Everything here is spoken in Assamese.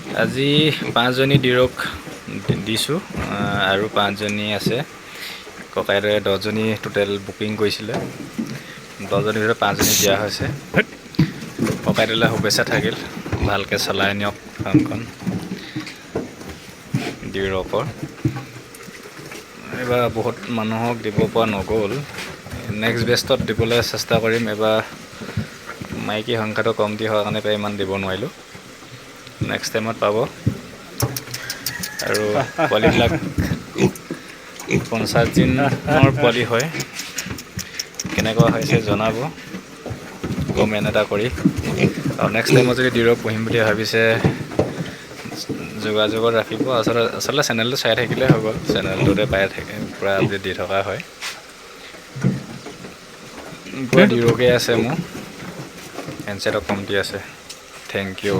আজি 5জনী ডিৰক দিছোঁ আৰু 5জনী আছে। ককাইদেৱে 10জনী টোটেল বুকিং কৰিছিলে। 10জনীৰ ভিতৰত 5জনী দিয়া হৈছে। ককাইদেউলৈ শুভেচ্ছা থাকিল, ভালকৈ চলাই নিয়ক ফাৰ্মখন ডিৰকৰ। এইবাৰ বহুত মানুহক দিব পৰা নগ'ল। নেক্সট বেষ্টত দিবলৈ চেষ্টা কৰিম। এইবাৰ মাইকী সংখ্যাটো কমটি হোৱাৰ কাৰণে ইমান দিব নোৱাৰিলোঁ। নেক্সট টাইমত পাব। আৰু পোৱালিবিলাক 50 দিনৰ পোৱালি হয়। কেনেকুৱা হৈছে জনাব কমেণ্ট এটা কৰি। আৰু নেক্সট টাইমত যদি ডিৰক পুহিম বুলি ভাবিছে যোগাযোগত ৰাখিব। আচলতে চেনেলটো চাই থাকিলে হৈ গ'ল। চেনেলটোতে পাই থাকে, পূৰা আপডেট দি থকা হয়। পূৰা ডিৰকে আছে মোৰ। হেণ্ডছেটৰ কমটি আছে। Thank U.